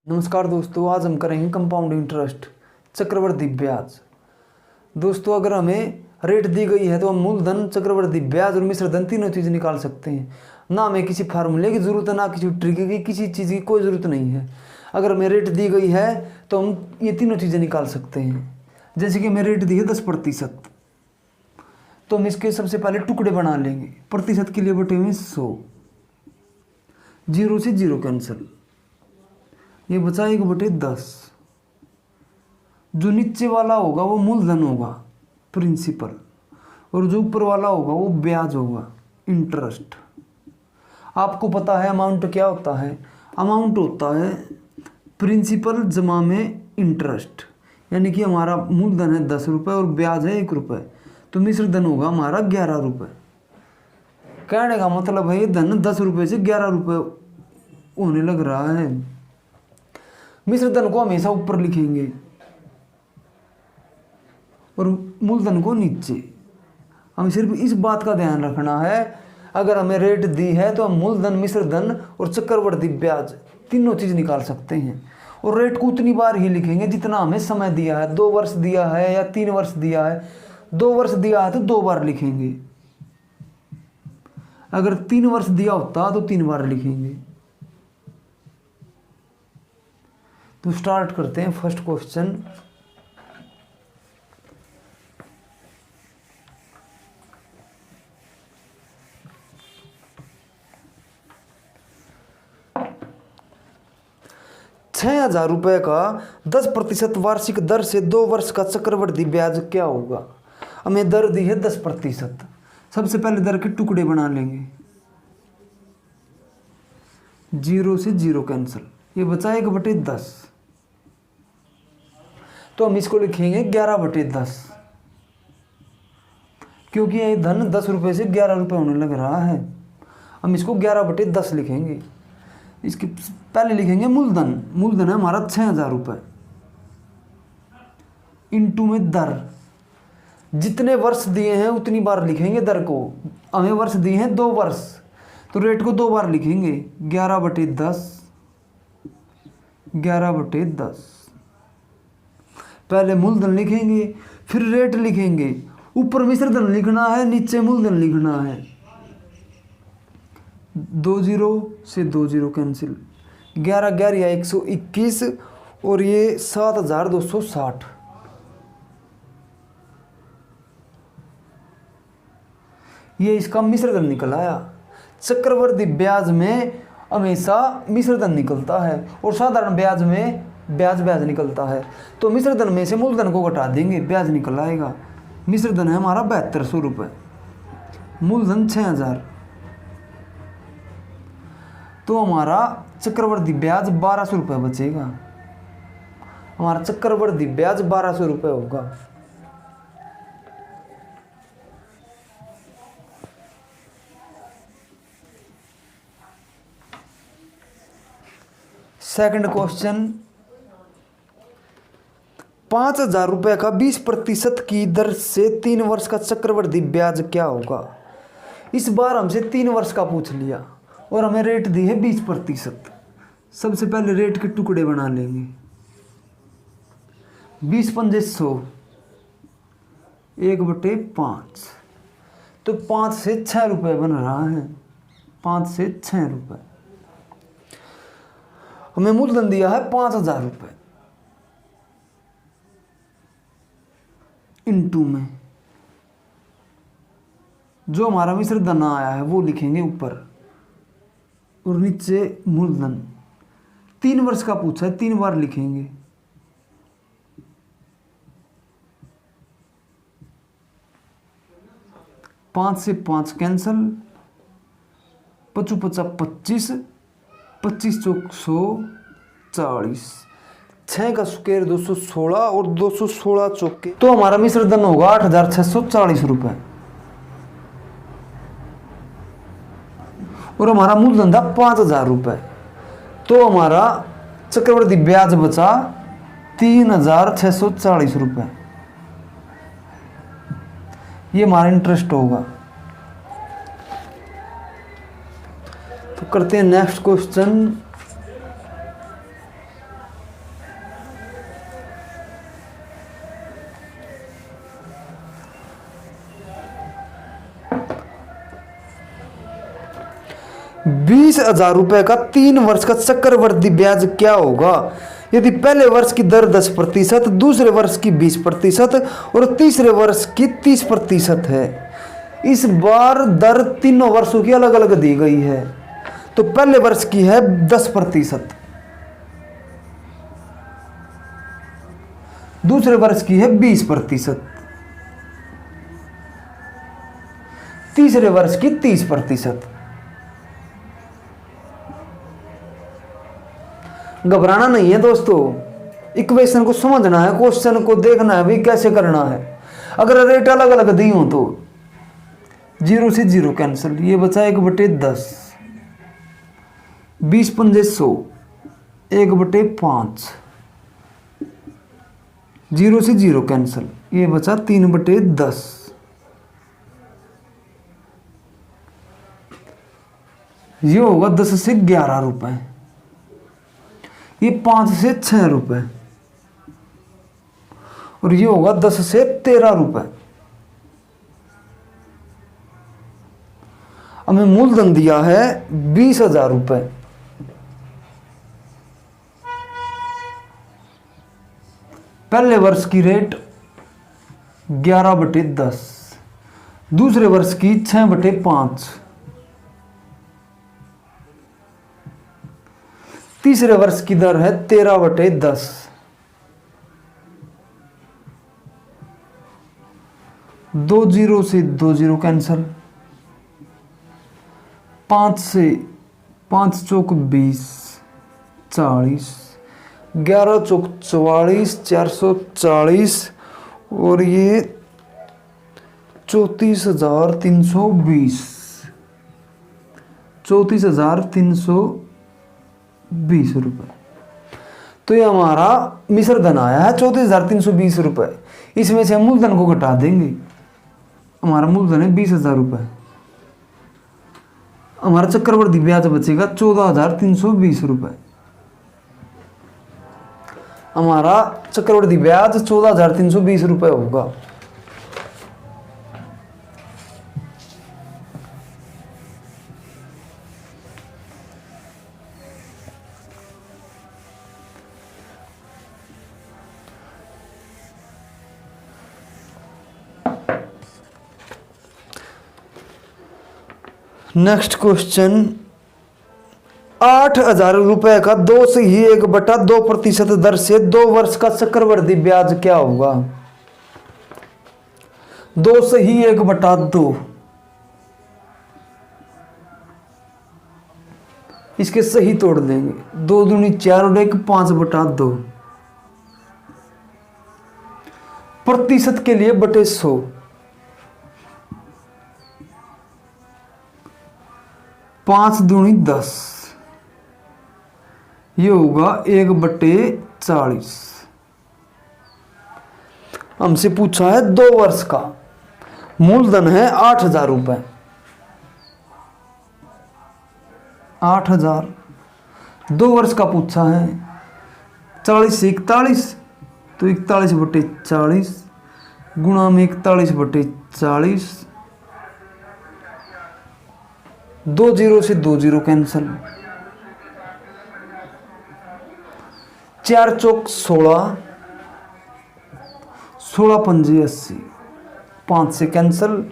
नमस्कार दोस्तों, आज हम करेंगे कंपाउंड इंटरेस्ट, चक्रवृद्धि ब्याज। दोस्तों, अगर हमें रेट दी गई है तो हम मूलधन, चक्रवृद्धि ब्याज और मिश्र धन तीनों चीज़ निकाल सकते हैं। ना हमें किसी फार्मूले की ज़रूरत है, ना किसी ट्रिक की, किसी चीज़ की कोई ज़रूरत नहीं है। अगर हमें रेट दी गई है तो हम ये तीनों चीज़ें निकाल सकते हैं। जैसे कि हमें रेट दी है 10%, तो हम इसके सबसे पहले टुकड़े बना लेंगे। प्रतिशत के लिए बटे हुए 100, 0 से 0 कैंसिल, ये बचा 1/10। जो नीचे वाला होगा वो मूलधन होगा, प्रिंसिपल, और जो ऊपर वाला होगा वो ब्याज होगा, इंटरेस्ट। आपको पता है अमाउंट क्या होता है? अमाउंट होता है प्रिंसिपल जमा में इंटरेस्ट, यानी कि हमारा मूलधन है 10 रुपये और ब्याज है 1 रुपये, तो मिश्र धन होगा हमारा 11 रुपये। कहने का मतलब है ये धन 10 रुपये से 11 रुपये होने लग रहा है। मिश्र धन को हमेशा ऊपर लिखेंगे और मूलधन को नीचे। हमें सिर्फ इस बात का ध्यान रखना है, अगर हमें रेट दी है तो हम मूलधन, मिश्र धन और चक्रवृद्धि ब्याज तीनों चीज़ निकाल सकते हैं। और रेट को उतनी बार ही लिखेंगे जितना हमें समय दिया है। 2 वर्ष दिया है या 3 वर्ष दिया है। 2 वर्ष दिया है तो 2 बार लिखेंगे। अगर 3 वर्ष दिया होता तो 3 बार लिखेंगे। तो स्टार्ट करते हैं फर्स्ट क्वेश्चन। ₹6,000 का 10% वार्षिक दर से 2 वर्ष का चक्रवृद्धि ब्याज क्या होगा? हमें दर दी है 10%। सबसे पहले दर के टुकड़े बना लेंगे। 0 से 0 कैंसिल, ये बचा 1/10। तो हम इसको लिखेंगे 11/10, क्योंकि ये धन 10 रुपये से 11 रुपये होने लग रहा है। हम इसको 11/10 लिखेंगे। इसके पहले लिखेंगे मूलधन। मूलधन है हमारा 6,000 रुपये, इंटू में दर। जितने वर्ष दिए हैं उतनी बार लिखेंगे दर को। हमें वर्ष दिए हैं 2 वर्ष, तो रेट को 2 बार लिखेंगे। 11/10, 11/10। पहले मूलधन लिखेंगे, फिर रेट लिखेंगे। ऊपर मिश्र धन लिखना है, नीचे मूलधन लिखना है। 2 0 से 2 0 कैंसिल, 11 11 या 121, और ये 7,260। ये इसका मिश्र धन निकल आया। चक्रवृद्धि ब्याज में हमेशा मिश्र धन निकलता है और साधारण ब्याज में ब्याज निकलता है। तो मिश्र धन में से मूलधन को घटा देंगे, ब्याज निकल आएगा। मिश्र धन है हमारा 7200 रुपये, मूलधन 6,000, तो हमारा चक्रवृद्धि ब्याज 1200 रुपये बचेगा। हमारा चक्रवृद्धि ब्याज 1200 रुपये होगा। सेकंड क्वेश्चन, ₹5,000 का 20% की दर से 3 वर्ष का चक्रवृद्धि ब्याज क्या होगा? इस बार हमसे 3 वर्ष का पूछ लिया और हमें रेट दी है 20%। सबसे पहले रेट के टुकड़े बना लेंगे। 20 पंजे 100, 1/5, तो 5 से 6 रुपये बन रहा है। 5 से 6 रुपये। हमें मूलधन दिया है 5,000 रुपये, इंटू में जो हमारा मिश्र धन आया है वो लिखेंगे ऊपर, और नीचे मूलधन। 3 वर्ष का पूछा है, 3 बार लिखेंगे। पाँच से 5 कैंसल, 5 5 25, 25 चौक 140, 6 का स्क्वायर 216 और 216 चौके, तो हमारा मिश्र धन होगा 8,640 रुपये। और हमारा मूलधन था 5,000 रुपये, तो हमारा चक्रवृद्धि ब्याज बचा 3,640 रुपये। ये हमारा इंटरेस्ट होगा। तो करते हैं नेक्स्ट क्वेश्चन। 20,000 रुपए का 3 वर्ष का चक्रवृद्धि ब्याज क्या होगा यदि पहले वर्ष की दर 10%, दूसरे वर्ष की 20% और तीसरे वर्ष की 30% है। इस बार दर तीनों वर्षों की अलग अलग दी गई है। तो पहले वर्ष की है 10%, दूसरे वर्ष की है 20%, तीसरे वर्ष की 30%। घबराना नहीं है दोस्तों, इक्वेशन को समझना है, क्वेश्चन को देखना है भी कैसे करना है। अगर रेट अलग अलग दी हो तो 0 से 0 कैंसिल, ये बचा 1/10, 20 पंजे 100, 1/5, 0 से 0 कैंसिल, ये बचा 3/10। ये होगा 10 से 11 रुपए, ये 5 से 6 रुपए, और ये होगा 10 से 13 रुपए। हमें मूलधन दिया है 20,000 रुपए। पहले वर्ष की रेट 11/10, दूसरे वर्ष की 6/5, तीसरे वर्ष की दर है 13/10। दो जीरो से 2 जीरो कैंसल, 5 से 5 चौक 20, 40, 11 चौक 44, 440, और ये 34,320, 34,320 रुपये। तो ये हमारा मिश्र धन आया है 34,320 रुपये। इसमें से हम मूलधन को घटा देंगे, हमारा मूलधन है 20,000 रुपये। हमारा चक्रवृद्धि ब्याज बचेगा 14,320 रुपये। हमारा चक्रवृद्धि ब्याज 14,320 रुपये होगा। नेक्स्ट क्वेश्चन, 8,000 रुपए का 2 से ही 1/2% दर से 2 वर्ष का चक्रवृद्धि ब्याज क्या होगा। 2 से ही 1/2, इसके सही तोड़ देंगे, 2 दूनी 4 और 1 5/2। प्रतिशत के लिए बटे 100, 5 दूनी 10, ये होगा 1/40। हमसे पूछा है 2 वर्ष का, मूलधन है 8,000 रुपए। 8,000, 2 वर्ष का पूछा है, 40 से 41, तो 41/40 गुणा में 41/40, 2 जीरो से 2 जीरो कैंसल, 4 चौक 16, 16 पंजे 80, 5 से कैंसल,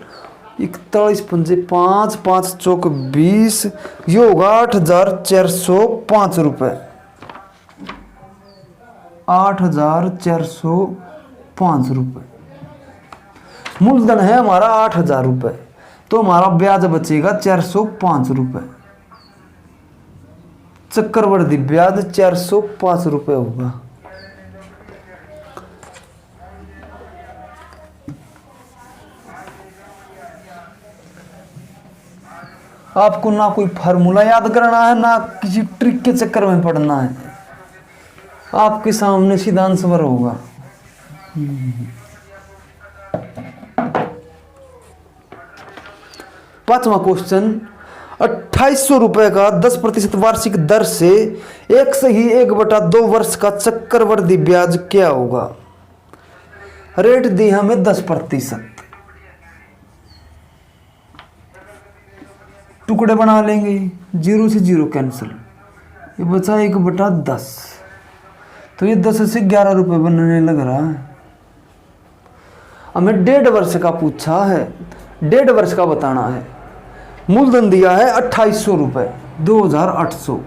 41 पंजे 5, 5 चौक 20, ये होगा 8,405 रुपये। 8,405 रुपये मूलधन है हमारा 8,000 रुपये, तो हमारा ब्याज बचेगा 405 रुपये। चक्रवृद्धि ब्याज 405 रुपये होगा। आपको ना कोई फार्मूला याद करना है, ना किसी ट्रिक के चक्कर में पड़ना है, आपके सामने सीधा आंसर होगा। पांचवा क्वेश्चन, 2,800 रुपए का 10% वार्षिक दर से 1 से ही 1/2 वर्ष का चक्रवृद्धि ब्याज क्या होगा। रेट दी हमें 10%। टुकड़े बना लेंगे, 0 से 0 कैंसिल, ये बचा 1/10। तो ये 10 से 11 रुपये बनने लग रहा है। हमें 1.5 वर्ष का पूछा है, 1.5 वर्ष का बताना है। मूलधन दिया है 2800 रुपये, 2800।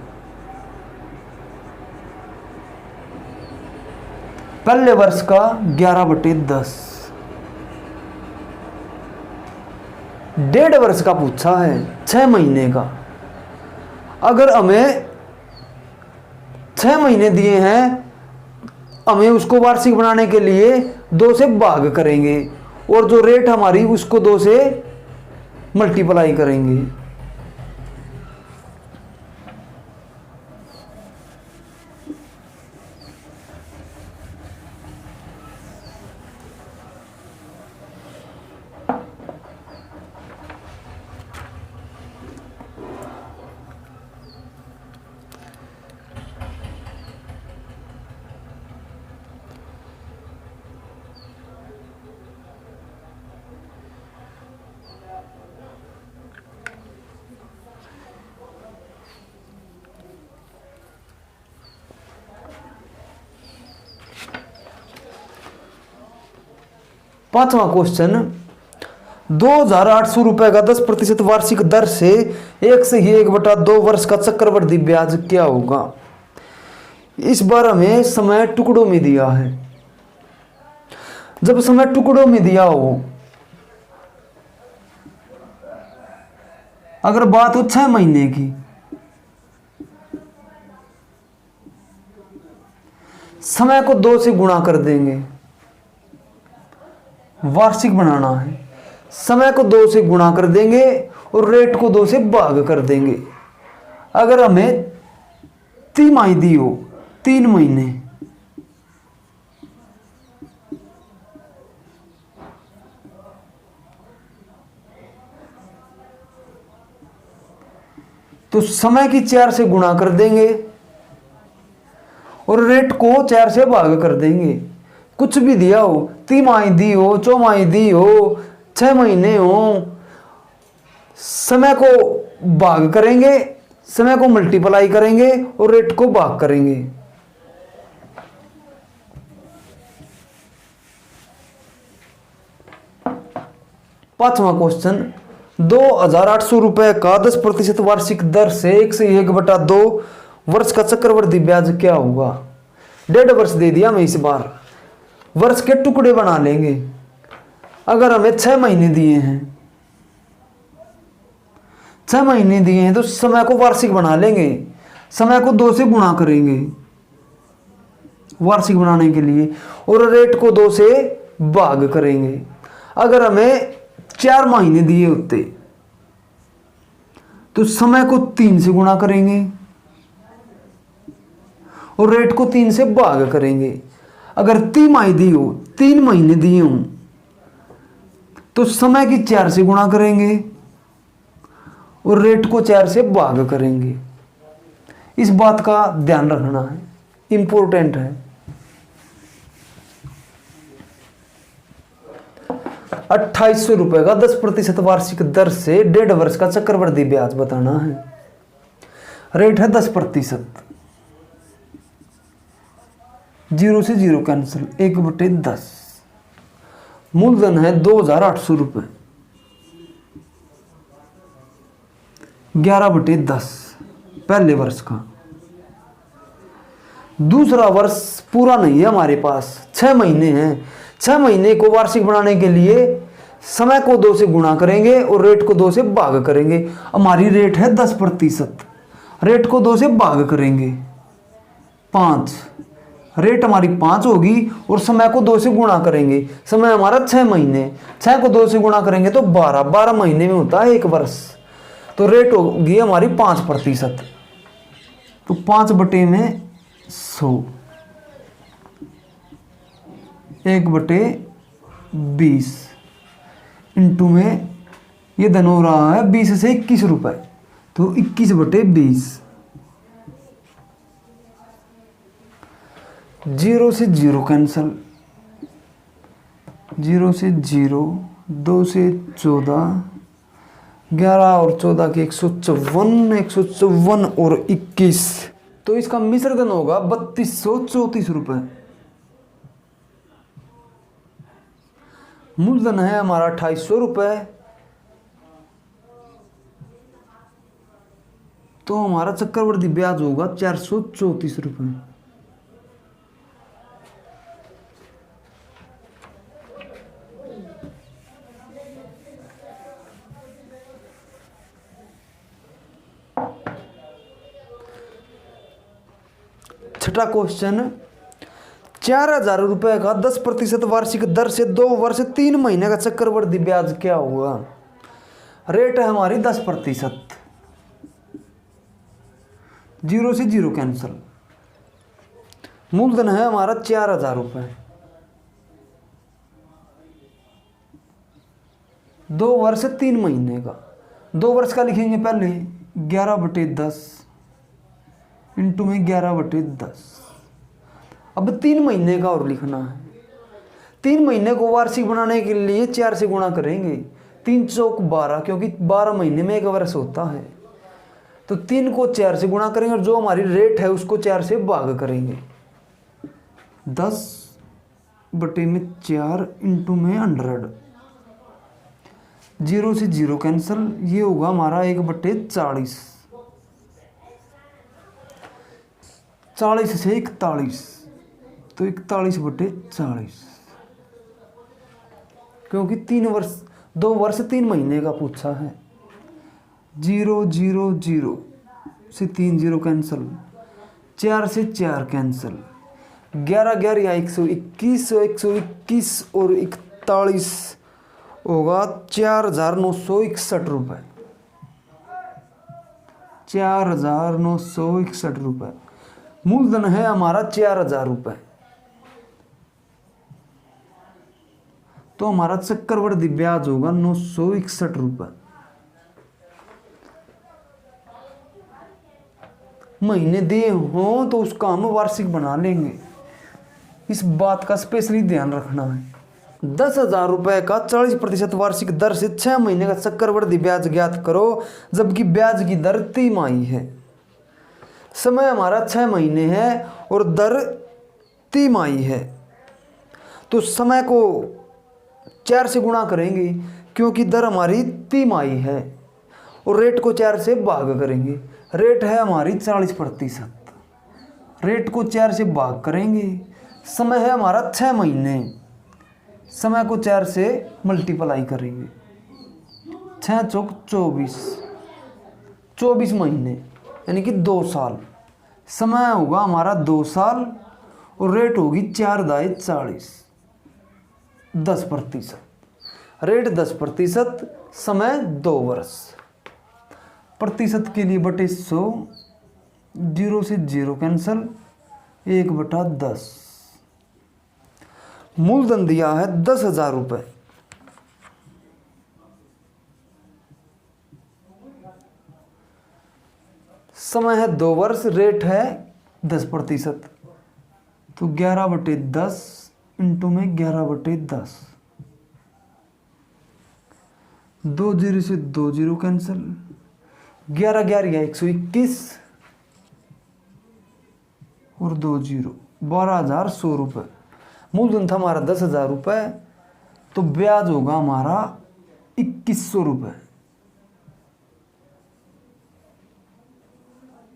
पहले वर्ष का 11/10। 1.5 वर्ष का पूछा है, 6 महीने का। अगर हमें 6 महीने दिए हैं, हमें उसको वार्षिक बनाने के लिए 2 से भाग करेंगे और जो रेट हमारी उसको 2 से मल्टीप्लाई करेंगे। पांचवा क्वेश्चन, 2800 रुपए का 10% वार्षिक दर से 1 से ही 1/2 वर्ष का चक्रवृद्धि ब्याज क्या होगा। इस बार हमें समय टुकड़ों में दिया है। जब समय टुकड़ों में दिया हो, अगर बात हो 6 महीने की, समय को 2 से गुणा कर देंगे, वार्षिक बनाना है। समय को 2 से गुणा कर देंगे और रेट को 2 से भाग कर देंगे। अगर हमें तिमाही दी हो, 3 महीने, तो समय की 4 से गुणा कर देंगे और रेट को 4 से भाग कर देंगे। कुछ भी दिया हो, तिमाही दी हो, चौमाही दी हो, 6 महीने हो, समय को भाग करेंगे, समय को मल्टीप्लाई करेंगे और रेट को भाग करेंगे। पांचवा क्वेश्चन, 2800 रुपए का 10% वार्षिक दर से 1 से 1/2 वर्ष का चक्रवृद्धि ब्याज क्या होगा। 1.5 वर्ष दे दिया मैं इस बार। वर्ष के टुकड़े बना लेंगे। अगर हमें 6 महीने दिए हैं, 6 महीने दिए हैं तो समय को वार्षिक बना लेंगे। समय को 2 से गुणा करेंगे वार्षिक बनाने के लिए और रेट को 2 से भाग करेंगे। अगर हमें 4 महीने दिए होते तो समय को 3 से गुणा करेंगे और रेट को 3 से भाग करेंगे। अगर तिमाही दी हो, 3 महीने दिए हों, तो समय की 4 से गुणा करेंगे और रेट को 4 से भाग करेंगे। इस बात का ध्यान रखना है, इंपॉर्टेंट है। 2800 रुपए का 10% वार्षिक दर से 1.5 वर्ष का चक्रवृद्धि ब्याज बताना है। रेट है 10%, 0 से 0 कैंसिल, 1/10। मूलधन है 2800 रुपये, 11/10 पहले वर्ष का। दूसरा वर्ष पूरा नहीं है हमारे पास, 6 महीने हैं। 6 महीने को वार्षिक बनाने के लिए समय को 2 से गुणा करेंगे और रेट को 2 से भाग करेंगे। हमारी रेट है 10%, रेट को 2 से भाग करेंगे 5, रेट हमारी 5 होगी और समय को 2 से गुणा करेंगे। समय हमारा 6 महीने, 6 को 2 से गुणा करेंगे तो 12 महीने में होता है 1 वर्ष। तो रेट होगी हमारी 5%, तो 5/100, 1/20 इंटू में ये धन हो रहा है 20 से 21 रुपए, तो 21/20। 0 से 0 कैंसल, 0 से 0, 2 से 14, 11 और 14 के 154, 154 और 21, तो इसका मिश्र धन होगा 3234 रुपये। मूलधन है हमारा 2800 रुपये, तो हमारा चक्रवृद्धि ब्याज होगा 434 रुपये। छठा क्वेश्चन, 4000 रुपये का 10% वार्षिक दर से 2 वर्ष 3 महीने का चक्रवृद्धि ब्याज क्या हुआ। रेट है हमारी 10%, 0 से 0 कैंसल। मूलधन है हमारा 4000 रुपये, 2 वर्ष 3 महीने का। 2 वर्ष का लिखेंगे पहले 11/10 इंटू में 11/10। अब 3 महीने का और लिखना है। 3 महीने को वार्षिक बनाने के लिए 4 से गुणा करेंगे। 3 चौक 12, क्योंकि 12 महीने में 1 वर्ष होता है। तो 3 को 4 से गुणा करेंगे और जो हमारी रेट है उसको 4 से भाग करेंगे। 10/4 इंटू में 100, 0 से 0 कैंसल। ये होगा हमारा 1/40, 40 से 41, तो 41/40, क्योंकि 2 वर्ष 3 महीने का पूछा है। 0 0 0 से 3 0 कैंसल, 4 से 4 कैंसल, 11 11 या 121, 121 और 41 होगा 4961 रुपये। 4961 रुपये। मूलधन है हमारा 4000 रुपये, तो हमारा चक्रवृद्धि ब्याज होगा 961 रुपये। महीने दिए हों तो उसका हम वार्षिक बना लेंगे, इस बात का स्पेशली ध्यान रखना है। 10,000 रुपये का 40% वार्षिक दर से 6 महीने का चक्रवृद्धि ब्याज ज्ञात करो, जबकि ब्याज की दर तिमाही है। समय हमारा 6 महीने है और दर तिमाही है, तो समय को 4 से गुणा करेंगे क्योंकि दर हमारी तिमाही है, और रेट को 4 से भाग करेंगे। रेट है हमारी 40%, रेट को 4 से भाग करेंगे। समय है हमारा 6 महीने, समय को 4 से मल्टीप्लाई करेंगे। 6 चौक 24, 24 महीने यानी कि 2 साल। समय होगा हमारा 2 साल और रेट होगी 4 दाए 40, 10%। रेट 10%, समय 2 वर्ष। प्रतिशत के लिए बटे 100, 0 से 0 कैंसल, 1/10। मूलधन दिया है 10,000 रुपये। समय है 2 वर्ष, रेट है 10%, तो 11/10 इंटू में 11/10। 2 0 से 2 0 कैंसल, 11 11 या 121 और 2 0, 12,100 रुपये। मूलधन था हमारा 10,000 रुपये, तो ब्याज होगा हमारा 2100 रुपये।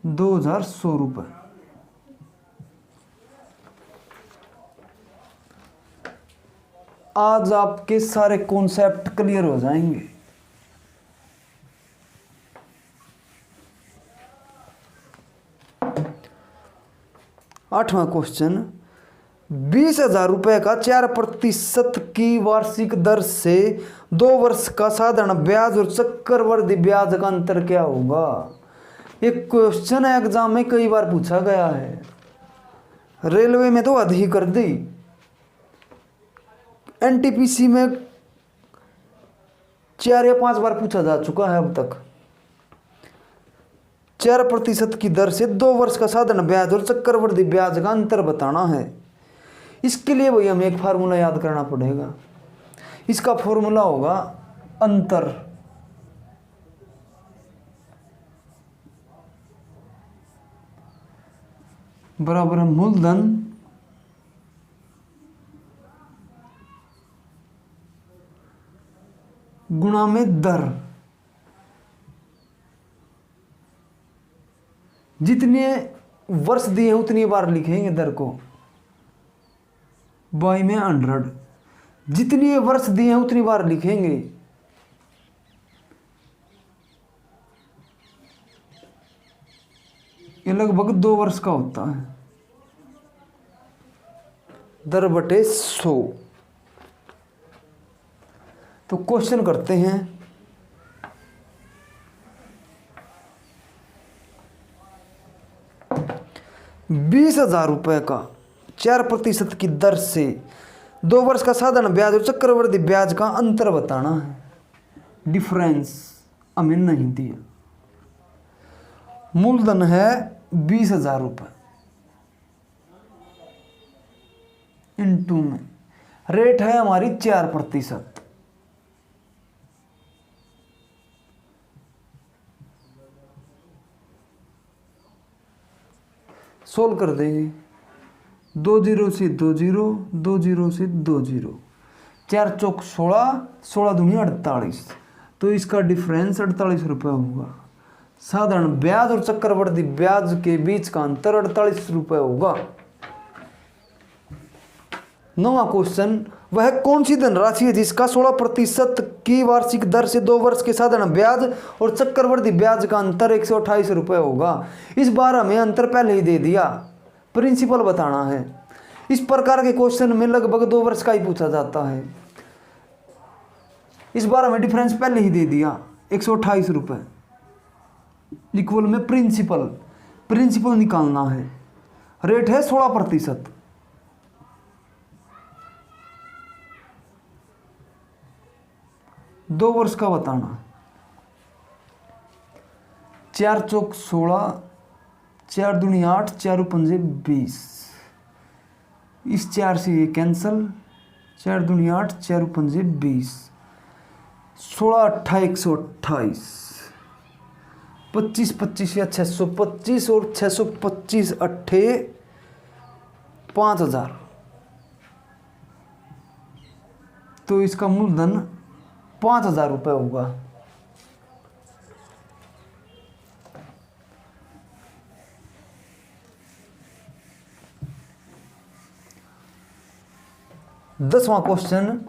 2,100 रुपये। आज आपके सारे कॉन्सेप्ट क्लियर हो जाएंगे। आठवां क्वेश्चन, 20,000 रुपये का 4% की वार्षिक दर से 2 वर्ष का साधारण ब्याज और चक्रवृद्धि ब्याज का अंतर क्या होगा। एक क्वेश्चन है, एग्जाम में कई बार पूछा गया है, रेलवे में तो हद ही कर दी। एनटीपीसी में 4 या 5 बार पूछा जा चुका है अब तक। 4% की दर से 2 वर्ष का साधारण ब्याज और चक्रवृद्धि ब्याज का अंतर बताना है। इसके लिए भाई हमें एक फार्मूला याद करना पड़ेगा। इसका फॉर्मूला होगा अंतर बराबर है मूलधन गुणा में दर। जितने वर्ष दिए उतनी बार लिखेंगे दर को, बाई में 100। जितने वर्ष दिए उतनी बार लिखेंगे। ये लगभग 2 वर्ष का होता है। दर बटे 100। तो क्वेश्चन करते हैं। ₹20,000 का 4% की दर से 2 वर्ष का साधारण ब्याज और चक्रवृद्धि ब्याज का अंतर बताना है। डिफरेंस हमें नहीं दिया। मूलधन है ₹20,000 इनटू में रेट है हमारी 4%। सोल्व कर देंगे। 2 0 से 2 0, 2 0 से 2 0, 4 चौक 16, 16 दूनी 48। तो इसका डिफरेंस ₹48 होगा। साधारण ब्याज और चक्रवृद्धि ब्याज के बीच का अंतर ₹48 होगा। 9वां क्वेश्चन, वह कौन सी धनराशि है जिसका 16% की वार्षिक दर से 2 वर्ष के साधारण ब्याज और चक्रवृद्धि ब्याज का अंतर ₹128 होगा। इस बार हमें अंतर पहले ही दे दिया, प्रिंसिपल बताना है। इस प्रकार के क्वेश्चन में लगभग 2 वर्ष का ही पूछा जाता है। इस बार हमें डिफरेंस पहले ही दे दिया ₹128। इक्वल में प्रिंसिपल निकालना है। रेट है 16%। 2 वर्ष का बताना। 4 चौक 16, 4 दूनी 8, 4 पंजे 20। इस 4 से ये कैंसल, 4 दूनी 8, 4 पंजे 20, 16 8 128, 25 25 या 625 और 625 अट्ठे 5000। तो इसका मूलधन ₹5000 होगा। दसवां क्वेश्चन,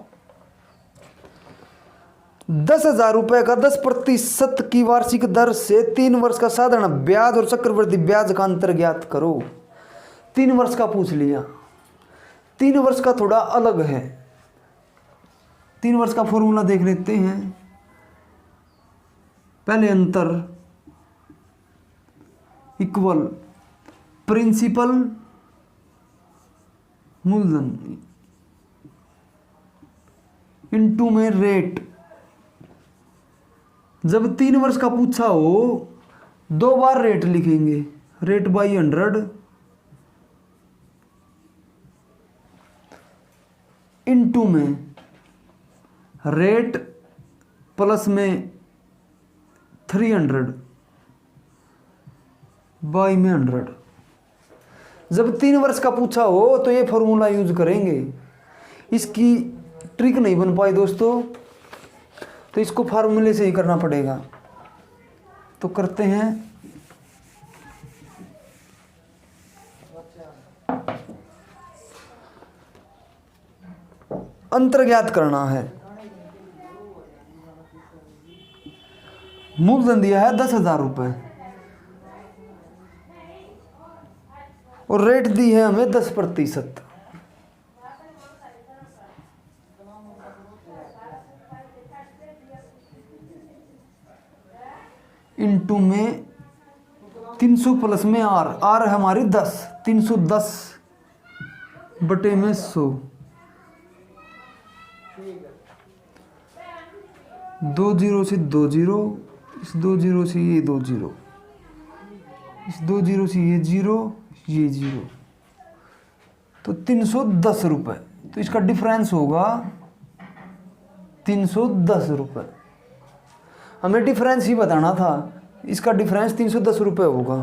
₹10,000 का 10% की वार्षिक दर से 3 वर्ष का साधारण ब्याज और चक्रवृद्धि ब्याज का अंतर ज्ञात करो। 3 वर्ष का पूछ लिया। 3 वर्ष का थोड़ा अलग है। 3 वर्ष का फॉर्मूला देख लेते हैं। पहले अंतर इक्वल प्रिंसिपल मूलधन इनटू में रेट। जब 3 वर्ष का पूछा हो 2 बार रेट लिखेंगे। रेट बाई 100 इनटू में रेट प्लस में 300 बाई में 100। जब 3 वर्ष का पूछा हो तो ये फॉर्मूला यूज करेंगे। इसकी ट्रिक नहीं बन पाई दोस्तों, तो इसको फार्मूले से ही करना पड़ेगा। तो करते हैं। अंतर ज्ञात करना है। मूलधन दिया है ₹10,000 और रेट दी है हमें 10%। इनटू में 300 प्लस में आर है हमारी 10, 310 बटे में 100। 2 0 से 2 0, इस 2 0 से ये 2 0, इस 2 0 से ये 0, ये 0, तो ₹310। तो इसका डिफरेंस होगा ₹310। हमें डिफरेंस ही बताना था। इसका डिफरेंस ₹310 होगा।